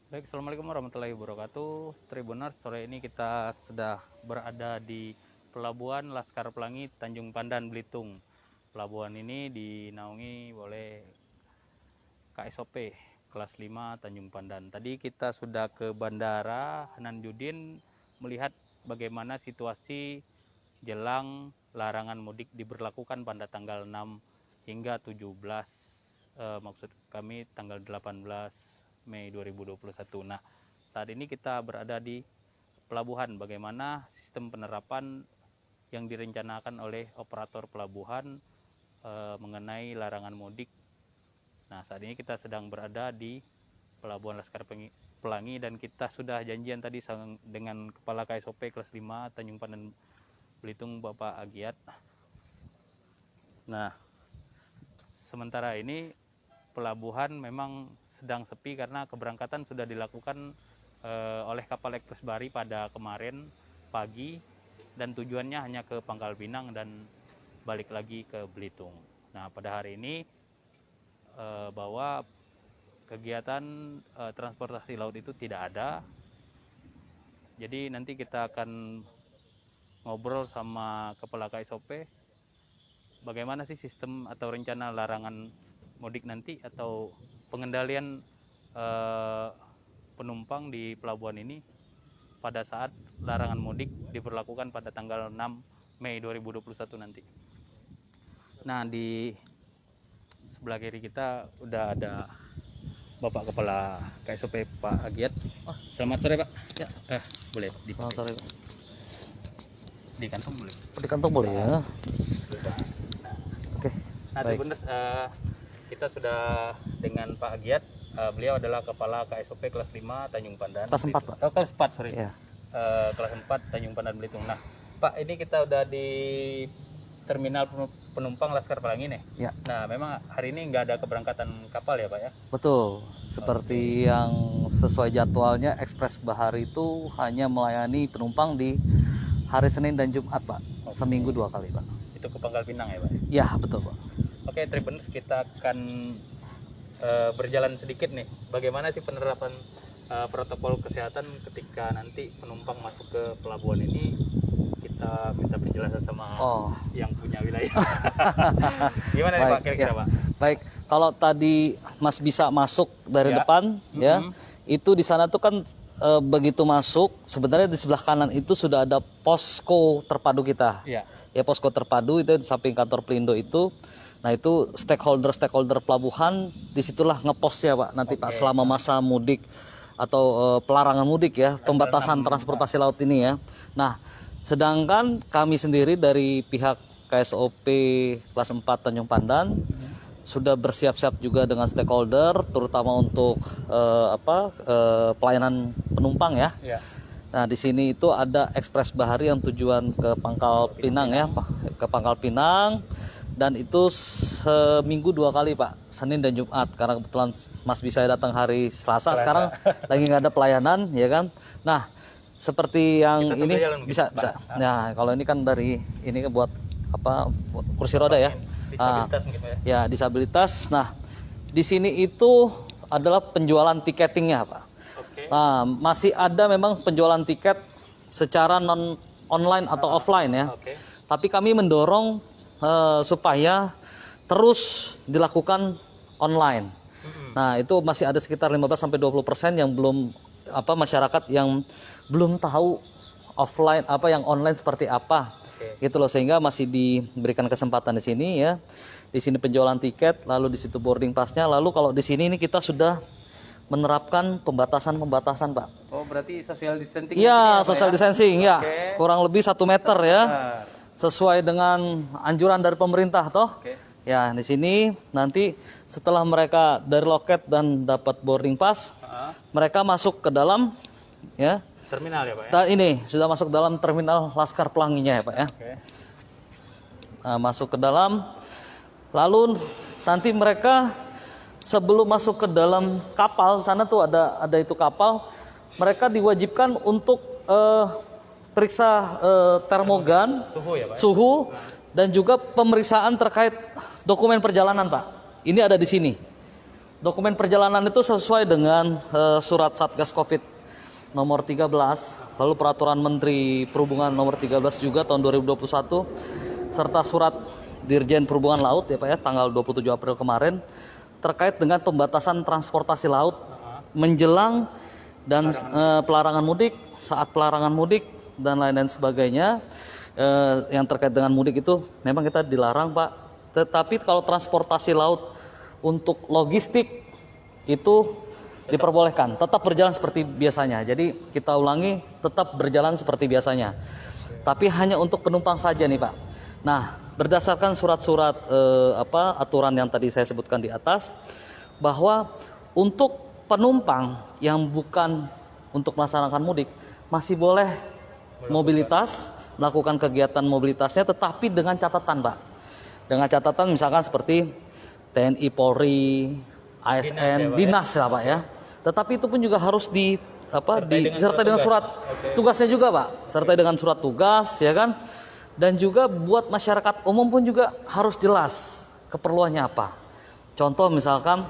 Baik, Assalamualaikum warahmatullahi wabarakatuh. Tribuners, sore ini kita sudah berada di Pelabuhan Laskar Pelangi, Tanjung Pandan, Belitung. Pelabuhan ini dinaungi oleh KSOP kelas 5 Tanjung Pandan. Tadi kita sudah ke Bandara Hanan Judin melihat bagaimana situasi jelang larangan mudik diberlakukan pada tanggal 6 hingga 17, maksud kami tanggal 18 Mei 2021. Nah, saat ini kita berada di pelabuhan. Bagaimana sistem penerapan yang direncanakan oleh operator pelabuhan mengenai larangan mudik. Nah, saat ini kita sedang berada di Pelabuhan Laskar Pelangi dan kita sudah janjian tadi dengan Kepala KSOP kelas 5 Tanjung Pandan Belitung, Bapak Agiat. Nah, sementara ini pelabuhan memang sedang sepi karena keberangkatan sudah dilakukan oleh kapal Ekspres Bahari pada kemarin pagi dan tujuannya hanya ke Pangkal Pinang dan balik lagi ke Belitung. Nah, pada hari ini bahwa kegiatan transportasi laut itu tidak ada. Jadi nanti kita akan ngobrol sama Kepala KSOP bagaimana sih sistem atau rencana larangan mudik nanti atau pengendalian penumpang di pelabuhan ini pada saat larangan mudik diberlakukan pada tanggal 6 Mei 2021 nanti. Nah, di sebelah kiri kita udah ada Bapak Kepala KSOP Pak Agiat. Oh, selamat sore Pak. Ya. Boleh Selamat sore, Pak. di kantong boleh. Di kantong boleh ya. Oke. Nah, Baik. Tribuners, kita sudah dengan Pak Agiat. Beliau adalah Kepala KSOP kelas 5 Tanjung Pandan. Kelas 4, Pak. Oh, kelas 4, sorry. Ya. Kelas 4 Tanjung Pandan Belitung. Nah, Pak, ini kita udah di terminal penumpang Laskar Pelangi nih. Ya. Nah, memang hari ini nggak ada keberangkatan kapal ya, Pak ya? Betul. Seperti yang sesuai jadwalnya, Ekspres Bahari itu hanya melayani penumpang di hari Senin dan Jumat, Pak. Seminggu 2 kali, Pak. Itu ke Pangkal Pinang ya, Pak? Ya, betul, Pak. Oke, Tribuners, kita akan berjalan sedikit nih. Bagaimana sih penerapan protokol kesehatan ketika nanti penumpang masuk ke pelabuhan ini? Kita minta penjelasan sama yang punya wilayah. Gimana nih Pak kira-kira, Pak? Baik, kalau tadi Mas bisa masuk dari depan, ya, itu di sana tuh kan begitu masuk, sebenarnya di sebelah kanan itu sudah ada posko terpadu kita. Iya. Ya, posko terpadu itu di samping kantor Pelindo itu. Nah, itu stakeholder pelabuhan disitulah ngepostnya, Pak. Nanti Pak selama masa mudik atau pelarangan mudik ya, pembatasan transportasi laut ini ya. Nah, sedangkan kami sendiri dari pihak KSOP kelas 4 Tanjung Pandan sudah bersiap-siap juga dengan stakeholder, terutama untuk pelayanan penumpang ya. Iya. Nah, di sini itu ada Ekspres Bahari yang tujuan ke Pangkal Pinang ya, ke Pangkal Pinang. Dan itu seminggu 2 kali, Pak, Senin dan Jumat. Karena kebetulan Mas bisa datang hari Selasa. Sekarang lagi nggak ada pelayanan, ya kan? Nah, seperti yang Kita ini bisa. Nah, kalau ini kan dari ini buat kursi roda ya. Disabilitas mungkin, Pak ya. Ya, disabilitas. Nah, di sini itu adalah penjualan tiketingnya, Pak. Oke. Nah, masih ada memang penjualan tiket secara non online atau offline ya. Oke. Tapi kami mendorong supaya terus dilakukan online. Nah, itu masih ada sekitar 15-20% yang belum masyarakat yang belum tahu offline yang online seperti apa. Gitu loh, sehingga masih diberikan kesempatan di sini ya. Di sini penjualan tiket, lalu di situ boarding pass-nya, lalu kalau di sini ini kita sudah menerapkan pembatasan, Pak. Oh, berarti social distancing. Iya, social distancing ya. Oke. Kurang lebih 1 meter ya. Sesuai dengan anjuran dari pemerintah toh. Ya, di sini nanti setelah mereka dari loket dan dapat boarding pass, mereka masuk ke dalam ya. Terminal ya, Pak ya? Ini sudah masuk dalam terminal Laskar Pelanginya ya, Pak ya. Oke. Nah, masuk ke dalam, lalu nanti mereka sebelum masuk ke dalam kapal, sana tuh ada itu kapal, mereka diwajibkan untuk periksa termogan, suhu, dan juga pemeriksaan terkait dokumen perjalanan, Pak. Ini ada di sini. Dokumen perjalanan itu sesuai dengan surat Satgas Covid nomor 13, lalu peraturan Menteri Perhubungan nomor 13 juga tahun 2021, serta surat Dirjen Perhubungan Laut ya Pak ya tanggal 27 April kemarin terkait dengan pembatasan transportasi laut menjelang dan pelarangan mudik, saat pelarangan mudik dan lain-lain sebagainya. Yang terkait dengan mudik itu memang kita dilarang Pak. Tetapi kalau transportasi laut untuk logistik itu diperbolehkan, tetap berjalan seperti biasanya. Jadi kita ulangi, tetap berjalan seperti biasanya. Tapi hanya untuk penumpang saja nih Pak. Nah, berdasarkan surat-surat aturan yang tadi saya sebutkan di atas, bahwa untuk penumpang yang bukan untuk melaksanakan mudik masih boleh mobilitas, melakukan kegiatan mobilitasnya, tetapi dengan catatan Pak. Dengan catatan misalkan seperti TNI, Polri, ASN, dinas lah Pak ya. Tetapi itu pun juga harus disertai dengan surat tugasnya juga Pak, sertai dengan surat tugas ya kan. Dan juga buat masyarakat umum pun juga harus jelas keperluannya apa. Contoh misalkan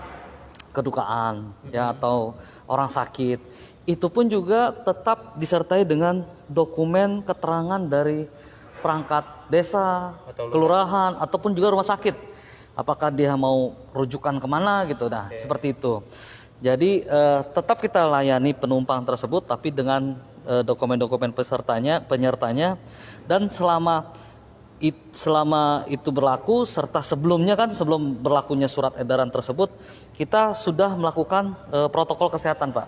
kedukaan ya atau orang sakit, itu pun juga tetap disertai dengan dokumen keterangan dari perangkat desa, kelurahan ataupun juga rumah sakit. Apakah dia mau rujukan kemana gitu, nah seperti itu. Jadi tetap kita layani penumpang tersebut, tapi dengan dokumen-dokumen penyertanya, dan selama itu berlaku serta sebelumnya kan sebelum berlakunya surat edaran tersebut kita sudah melakukan protokol kesehatan Pak.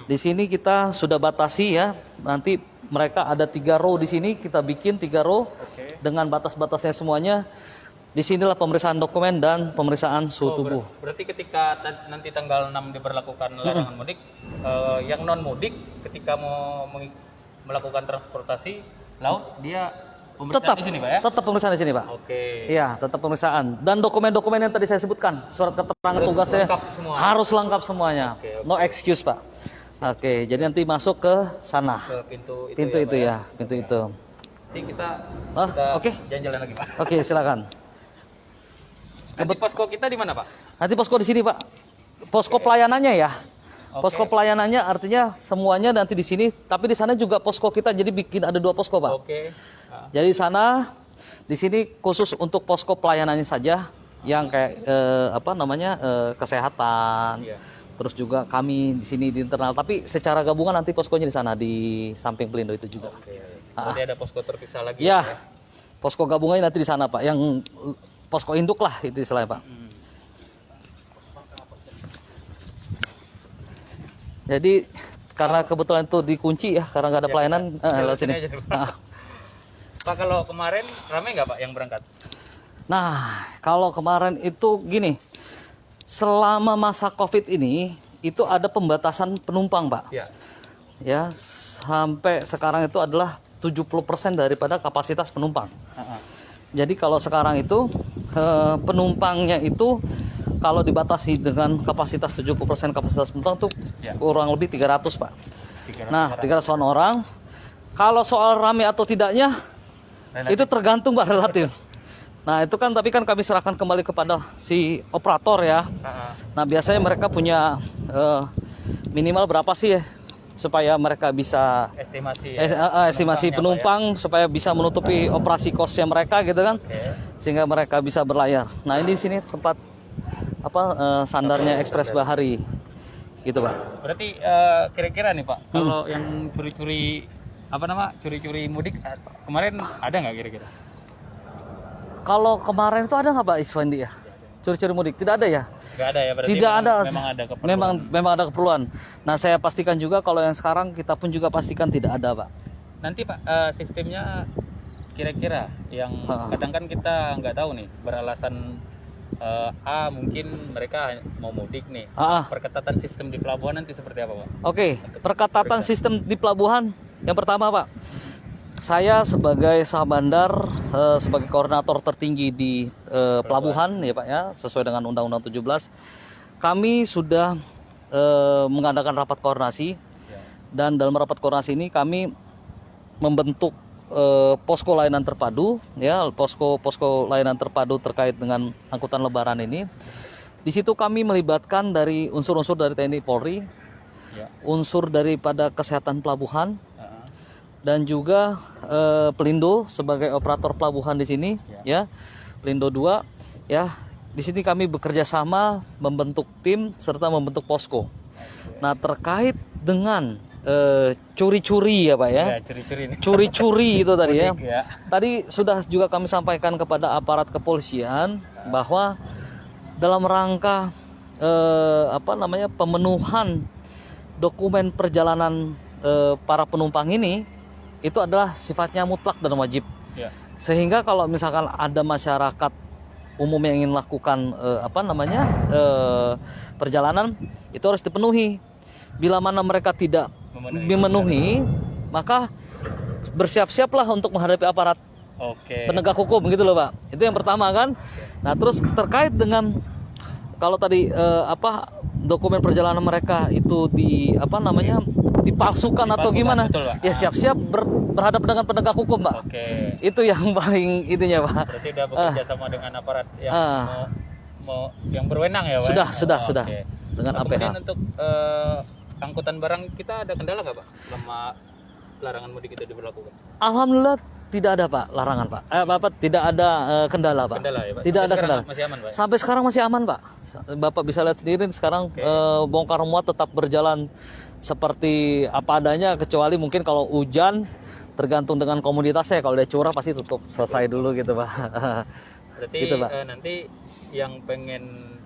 Di sini kita sudah batasi ya, nanti mereka ada 3 row di sini, kita bikin 3 row dengan batas-batasnya semuanya. Disinilah pemeriksaan dokumen dan pemeriksaan suhu tubuh. Berarti ketika nanti tanggal 6 diberlakukan larangan mudik, yang non mudik ketika mau melakukan transportasi laut dia pemeriksaan di sini Pak ya? Tetap pemeriksaan di sini Pak. Oke. Iya, tetap pemeriksaan. Dan dokumen-dokumen yang tadi saya sebutkan, surat keterangan tugasnya harus lengkap semuanya. No excuse Pak. Oke, jadi nanti masuk ke sana. Ke pintu itu ya, pintu itu. Nanti kita jalan-jalan lagi Pak. Oke, silakan. Nanti posko kita di mana Pak? Nanti posko di sini Pak. Posko pelayanannya ya. Posko pelayanannya artinya semuanya nanti di sini, tapi di sana juga posko kita, jadi bikin ada 2 posko Pak. Jadi sana, di sini khusus untuk posko pelayanannya saja, yang kayak kesehatan, terus juga kami di sini di internal. Tapi secara gabungan nanti poskonya di sana di samping Pelindo itu juga. Jadi ada posko terpisah lagi. Ya, posko gabungannya nanti di sana Pak, yang posko induk lah itu istilahnya Pak. Jadi karena kebetulan itu dikunci ya, karena nggak ada pelayanan lewat sini. Pak, kalau kemarin ramai nggak Pak yang berangkat? Nah, kalau kemarin itu gini, selama masa COVID ini itu ada pembatasan penumpang Pak. Ya, sampai sekarang itu adalah 70% daripada kapasitas penumpang. Jadi kalau sekarang itu penumpangnya itu kalau dibatasi dengan kapasitas 70% kapasitas penumpang tuh kurang lebih 300 Pak. 300 orang. Kalau soal rame atau tidaknya itu tergantung Pak, relatif. Nah itu kan tapi kan kami serahkan kembali kepada si operator ya. Nah biasanya mereka punya minimal berapa sih ya, supaya mereka bisa estimasi penumpang supaya bisa menutupi operasi kosnya mereka gitu kan, sehingga mereka bisa berlayar. Nah ini di sini tempat sandarnya Ekspres Bahari gitu Pak. Berarti kira-kira nih Pak, kalau yang curi-curi mudik kemarin ada nggak kira-kira? Kalau kemarin itu ada nggak Pak Iswandi ya? Curi-curi mudik tidak ada ya? Nggak ada ya, berarti tidak ada. Memang ada keperluan. Nah saya pastikan juga kalau yang sekarang kita pun juga pastikan tidak ada Pak. Nanti Pak sistemnya kira-kira yang kadang kan kita nggak tahu nih, beralasan mungkin mereka mau mudik nih. Perketatan sistem di pelabuhan nanti seperti apa Pak? Oke, perketatan sistem di pelabuhan yang pertama Pak, saya sebagai Sahabandar, sebagai koordinator tertinggi di pelabuhan ya Pak ya, sesuai dengan Undang-Undang 17, kami sudah mengadakan rapat koordinasi, dan dalam rapat koordinasi ini kami membentuk posko layanan terpadu ya, posko layanan terpadu terkait dengan angkutan lebaran ini, Di situ kami melibatkan dari unsur-unsur dari TNI Polri, Ya. unsur daripada kesehatan pelabuhan, Heeh. dan juga Pelindo sebagai operator pelabuhan di sini, ya, Pelindo 2, ya. Di sini kami bekerja sama membentuk tim serta membentuk posko. Nah, terkait dengan curi-curi ya Pak ya, Ya, ciri-ciri nih. curi-curi itu tadi ya. Mudik ya. Tadi sudah juga kami sampaikan kepada aparat kepolisian bahwa dalam rangka pemenuhan dokumen perjalanan para penumpang ini itu adalah sifatnya mutlak dan wajib. Ya. Sehingga kalau misalkan ada masyarakat umum yang ingin melakukan perjalanan, itu harus dipenuhi. Bila mana mereka tidak memenuhi, maka bersiap-siaplah untuk menghadapi aparat Oke. penegak hukum gitu loh Pak. Itu yang pertama kan. Nah, terus terkait dengan kalau tadi dokumen perjalanan mereka itu dipalsukan atau gimana, betul, Pak. ya siap-siap berhadapan dengan penegak hukum Pak. Oke. Itu yang paling itunya Pak. Berarti udah bekerja sama dengan aparat yang mau yang berwenang ya, Pak? Sudah. Oke. Dengan Nah, APH. kemudian untuk angkutan barang kita ada kendala nggak Pak selama larangan mudik itu diberlakukan? Alhamdulillah tidak ada Pak larangan Pak. Tidak ada kendala Pak. Kendala ya, Pak? Tidak Sampai ada sekarang kendala. masih aman, Pak? Sampai sekarang masih aman Pak. Bapak bisa lihat sendiri sekarang bongkar muat tetap berjalan seperti apa adanya, kecuali mungkin kalau hujan tergantung dengan komoditasnya. Kalau dia curah pasti tutup selesai dulu gitu Pak. Berarti Gitu, Pak. nanti yang pengen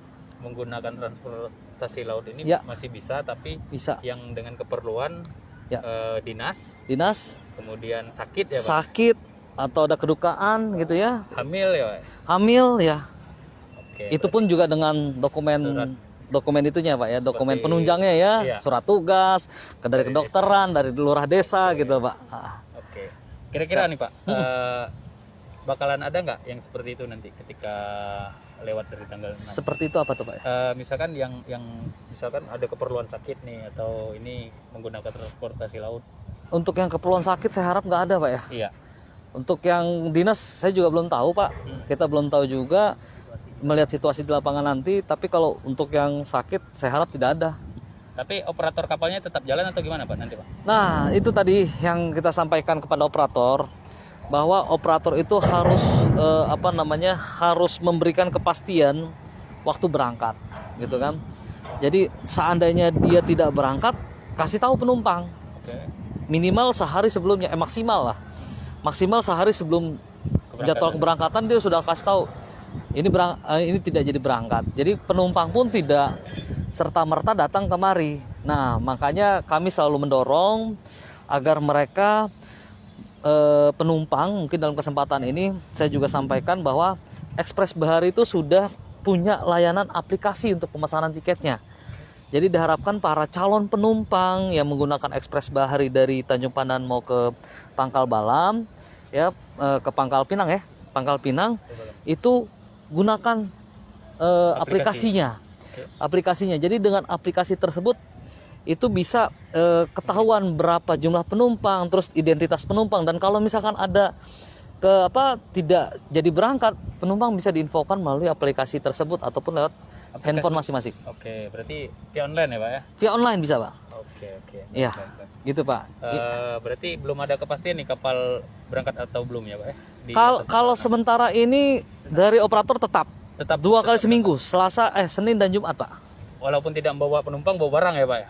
menggunakan transportasi laut ini Ya. masih bisa, tapi Bisa. yang dengan keperluan Ya. dinas, kemudian sakit ya Pak? Sakit atau ada kedukaan gitu ya, Hamil ya Pak? hamil ya. Oke. Itu pun juga dengan dokumen itunya Pak ya, dokumen penunjangnya ya, Iya. surat tugas, dari kedokteran, dari lurah desa gitu Pak. Oke. Kira-kira nih Pak, bakalan ada nggak yang seperti itu nanti ketika lewat dari tanggal 6? Seperti itu apa tuh Pak ya? Misalkan yang misalkan ada keperluan sakit nih, atau ini menggunakan transportasi laut. Untuk yang keperluan sakit saya harap nggak ada Pak ya. Iya. Untuk yang dinas saya juga belum tahu Pak. Kita belum tahu juga melihat situasi di lapangan nanti. Tapi kalau untuk yang sakit saya harap tidak ada. Tapi operator kapalnya tetap jalan atau gimana Pak nanti Pak? Nah itu tadi yang kita sampaikan kepada operator, bahwa operator itu harus harus memberikan kepastian waktu berangkat gitu kan. Jadi seandainya dia tidak berangkat, kasih tahu penumpang. Oke. Minimal sehari sebelumnya, maksimal sehari sebelum jadwal keberangkatan dia sudah kasih tahu ini tidak jadi berangkat. Jadi penumpang pun tidak serta merta datang kemari. Nah makanya kami selalu mendorong agar mereka penumpang, mungkin dalam kesempatan ini saya juga sampaikan bahwa Ekspres Bahari itu sudah punya layanan aplikasi untuk pemesanan tiketnya. Jadi diharapkan para calon penumpang yang menggunakan Ekspres Bahari dari Tanjung Pandan mau ke Pangkal Balam, ya ke Pangkal Pinang ya, Pangkal Pinang, itu gunakan aplikasinya. Aplikasinya. Jadi dengan aplikasi tersebut itu bisa ketahuan berapa jumlah penumpang, terus identitas penumpang, dan kalau misalkan ada tidak jadi berangkat, penumpang bisa diinfokan melalui aplikasi tersebut ataupun lewat handphone masing-masing. Oke, berarti via online ya Pak ya? Via online bisa Pak. Oke. Iya, gitu Pak. Berarti belum ada kepastian nih kapal berangkat atau belum ya Pak ya? Kalau sementara ini dari operator tetap 2 kali seminggu, Senin dan Jumat Pak. Walaupun tidak membawa penumpang, bawa barang ya Pak ya?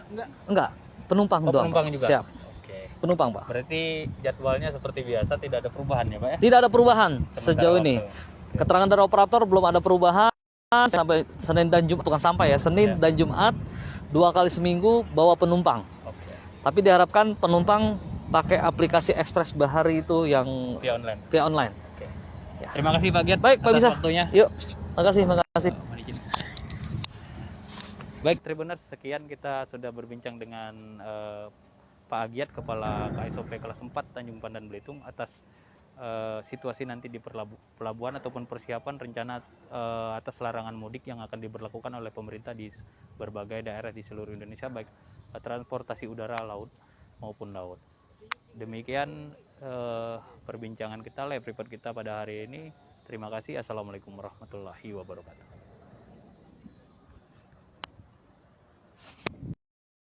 Enggak, penumpang doang. Penumpang Pak. juga? Siap. Oke. Penumpang Pak. Berarti jadwalnya seperti biasa, tidak ada perubahan ya Pak ya? Tidak ada perubahan sejauh waktu. ini. Keterangan dari operator belum ada perubahan sampai Senin dan Jumat, bukan sampai ya, Senin dan Jumat 2 kali seminggu bawa penumpang. Oke. Tapi diharapkan penumpang pakai aplikasi Ekspres Bahari itu yang via online. Oke. Ya. Terima kasih Pak Giat. Baik, Pak atas Bisa. waktunya. Yuk, makasih. Baik, Tribuners, sekian kita sudah berbincang dengan Pak Agiat, Kepala KSOP kelas 4 Tanjung Pandan Belitung, atas situasi nanti di pelabuhan ataupun persiapan rencana atas larangan mudik yang akan diberlakukan oleh pemerintah di berbagai daerah di seluruh Indonesia, baik transportasi udara, laut maupun laut. Demikian perbincangan kita, live report kita pada hari ini. Terima kasih. Assalamualaikum warahmatullahi wabarakatuh.